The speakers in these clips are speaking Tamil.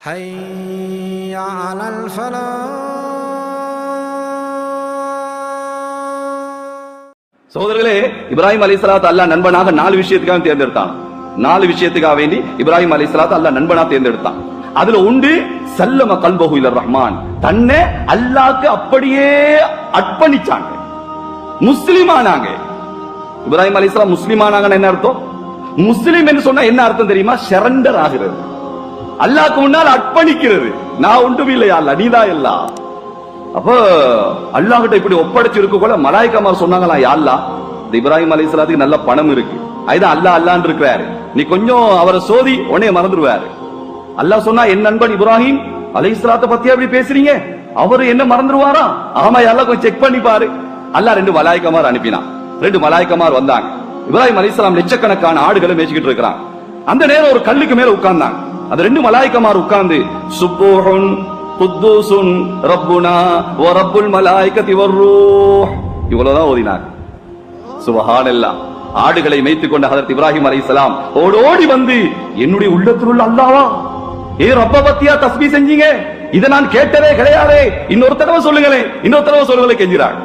حي على الفلاح. சகோதரர்களே, இப்ராஹிம் அலைஹிஸ்ஸலாத்து அல்லாஹ் நண்பனாக 4 விஷயத்துக்காக தேர்ந்தெடுத்தான். 4 விஷயத்துக்காக வேண்டி இப்ராஹிம் அலைஹிஸ்ஸலாத்து அல்லாஹ் நண்பனா தேர்ந்தெடுத்தான். அதுல உண்டு சல்லம கல்பஹு இலர் ரஹ்மான், தன்னை அல்லாஹ்க்கு அப்படியே அர்ப்பணிச்சாங்க, முஸ்லிமானாங்க. இப்ராஹிம் அலைஹிஸ்ஸலாம் முஸ்லிமானாங்கன்னு என்ன அர்த்தம்? முஸ்லிம் என்று சொன்னா என்ன அர்த்தம் தெரியுமா? சரண்டர் ஆகிறது, அல்லாஹ்க்கு முன்னால் அர்ப்பணிக்கிறது. நான் ஒன்றும் இல்லையா அல்ல, நீதான் எல்லாம். அப்போ அல்லாஹ் கிட்ட இப்படி ஒப்படைச்சு இருக்க கூட மலாயிகமார் சொன்னாங்களா, யா அல்லாஹ், இந்த இப்ராஹிம் அலைஹிஸ்ஸலாத்துக்கு நல்ல பணம் இருக்கு, அதுதான் அல்லாஹ் அல்லாஹ்ன்னு இருக்கிறாரு, நீ கொஞ்சம் அவரை சோதி உடனே மறந்துடுவாரு. அல்லாஹ் சொன்னா, என் நண்பன் இப்ராஹிம் அலைஹிஸ்ஸலாத்தை பத்தி அப்படி பேசுறீங்க, அவரு என்ன மறந்துடுவாரா? ஆமா அல்லாஹ் கொஞ்சம் செக் பண்ணி பாரு. அல்லாஹ் 2 மலாயிகமார் அனுப்பினான். 2 மலாயிகமார் வந்தாங்க. இப்ராஹிம் அலைஹிஸ்ஸலாம் லட்சக்கணக்கான ஆடுகளை மேய்ச்சிக்கிட்டு இருக்கிறான். அந்த நேரம் ஒரு கல்லுக்கு மேல உட்கார்ந்தாங்க. அந்த 2 மலாயிகமார் உட்கார்ந்து சுப்பூஹுன் குத்தூசுன் ரப்புனா வ ரப்புல் மலாயிகத்தி வர்ரூஹ் இவ்வளவுதான் ஓதினாங்க. சுப்ஹானல்லாஹ். ஆடுகளை மேய்த்துக் கொண்ட ஹஜ்ரத் இப்ராஹிம் அலைஹிஸ்ஸலாம் ஓடோடி வந்து, என்னுடைய உள்ளத்தில் உள்ள அல்லாஹ்வா, ஏ ரப்ப பத்தியா தஸ்பீஹ் செஞ்சீங்க, இத நான் கேட்டதே கிடையாது, இன்னொரு தடவை சொல்லுங்களே, இன்னொரு தடவை சொல்லுங்களே கெஞ்சிராங்க.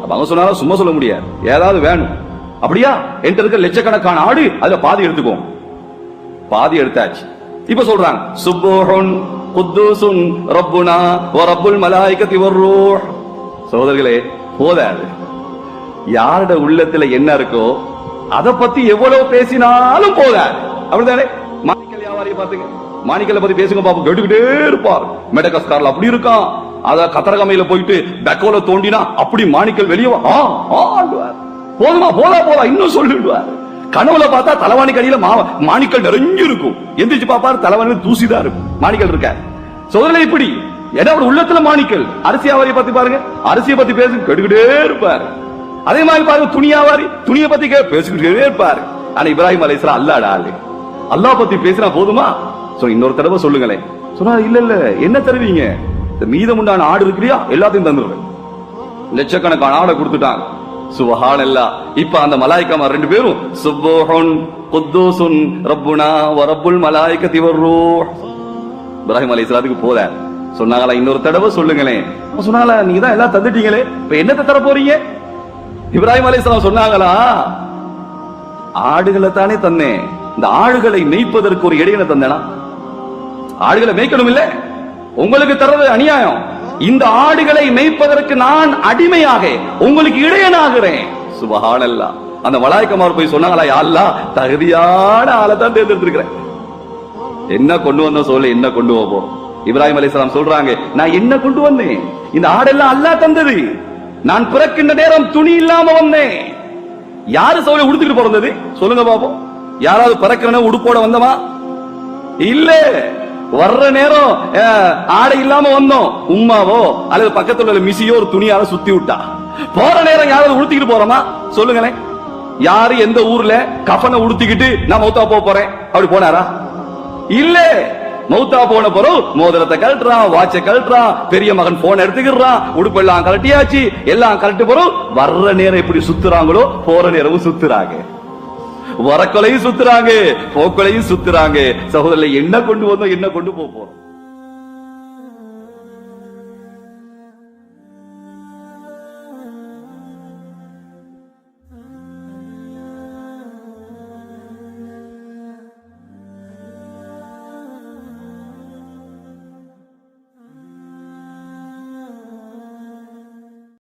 அப்ப அவங்க சொன்னாலும் சும்மா சொல்ல முடியாது, ஏதாவது வேணும். அப்படியா, என்கிட்ட இருக்க லட்சக்கணக்கான ஆடு, அதுல பாதி எடுத்துக்கோ. பாதி எடுத்தாச்சு. இப்ப சொல்றாங்க சுப்பூஹுன் குத்தூசுன் ரப்புனா வ ரப்புல் மலாயிகத்தி வர்ரூஹ். சகோதரர்களே, போதாது. யாரோட உள்ளத்துல என்ன இருக்கோ அத பத்தி எவ்வளவு பேசினாலும் போதாது. அப்படிதானே? மாணிக்கல் வியாபாரியை பாத்துங்க, மாணிக்கலை பத்தி பேசுங்க பாப்போம், கேட்டுக்கிட்டே இருப்பார். மெடகஸ்கார்ல அப்படி இருக்கான், அத கத்தரகமையில போயிட்டு பெக்கோல தோண்டினா அப்படி மாணிக்கல் வெளியே போதுமா, போதா இன்னும் சொல்லிடுவார். கனவுல பார்த்தா தலைவாணி கடியில மாணிக்கல் நிறைஞ்சு இருக்கும், எந்திரிச்சு பாப்பாரு தலைவாணி தூசிதான் இருக்கும், மாணிக்கல் இருக்க. சோதனை இப்படி ஏன்னா உள்ளத்துல மாணிக்கல். அரிசி வியாபாரியை பத்தி பாருங்க, அரிசியை பத்தி பேசு கேட்டுக்கிட்டே இருப்பாரு. அதே மாதிரி பாருங்க துணி வியாபாரி, துணியை பத்தி பேசிக்கிட்டே இருப்பாரு. ஆனா இப்ராஹிம் அலைஹிஸ்ஸலாம் அல்லாஹ் ஆளு, அல்லாஹ் பத்தி பேசினா போதுமா? இன்னொரு தடவை சொல்லுங்களேன். சொன்னா இல்ல என்ன தருவீங்க, இந்த மீதமுண்டான ஆடு இருக்கிறியா எல்லாத்தையும் தந்துடுறேன். லட்சக்கணக்கான ஆடை கொடுத்துட்டாங்க. சுப்ஹானல்லாஹ். இப்ப அந்த மலாயிகமார் 2 பேரும் சுப்பூஹுன் குத்தூசுன் ரப்புனா வ ரப்புல் மலாயிகத்தி வர்ரூஹ். இப்ராஹிம் அலைஹிஸ்ஸலாத்துக்கு போத சொன்னாங்களா, இன்னொரு தடவை சொல்லுங்களேன். சொன்னாங்களா, நீங்க தான் எல்லாம் தந்துட்டீங்களே, இப்ப என்னத்தை தர போறீங்க? இப்ராஹிம் அலைஹிஸ்ஸலாம் சொன்னாங்களா, ஆடுகளை தானே தந்தேன், இந்த ஆடுகளை மேய்ப்பதற்கு ஒரு இடையில தந்தேனா? ஆடுகளை மேய்க்கணும் இல்ல, உங்களுக்கு தர்றது அநியாயம். இந்த ஆடுகளை மேய்ப்பதற்கு நான் அடிமையாக உங்களுக்கு இடையனாகிறேன். சுப்ஹானல்லாஹ். அந்த மலாயிகமார் போய் சொன்னாங்களா, யா அல்லாஹ், தகுதியான ஆளை தான் தேர்ந்தெடுத்திருக்கிறேன், என்ன கொண்டு வந்த சொல்ல, என்ன கொண்டு போவோம்? இப்ராஹிம் அலைஹிஸ்ஸலாம் சொல்றாங்க, நான் என்ன கொண்டு வந்தேன், இந்த ஆடெல்லாம் அல்லாஹ் தந்தது, நான் பிறக்கின்ற நேரம் துணி இல்லாம வந்தேன். யாரு சோலை உடுத்துக்கிட்டு பிறந்தது சொல்லுங்க பாப்போம்? யாராவது பிறக்கிற உடுப்போட வந்தமா? இல்ல, வர்ற நேரம் ஆடை இல்லாம வந்தோம், உம்மாவோ அல்லது பக்கத்துல உள்ள மிசியோ ஒரு துணியால சுத்தி விட்டா. போற நேரம் யாராவது உடுத்திக்கிட்டு போறோமா சொல்லுங்களேன்? யாரு எந்த ஊர்ல கஃபனை உடுத்திக்கிட்டு நான் மௌத்தா போறேன் அப்படி போனாரா? இல்ல. மௌத்தா போன பிறகு மோதிரத்தை கழட்டுறான், வாட்சை கழட்டுறான், பெரிய மகன் போன் எடுத்துக்கிறான், உடுப்பெல்லாம் கழட்டியாச்சு, எல்லாம் கழட்டு போறோம். வர்ற நேரம் எப்படி சுத்துறாங்களோ போற நேரமும் சுத்துறாங்க, வரக்கொலையும் சுத்துறாங்க, போக்கொலையும் சுத்துறாங்க. சகோதரர்களை என்ன கொண்டு வந்தோம், என்ன கொண்டு போறோம்?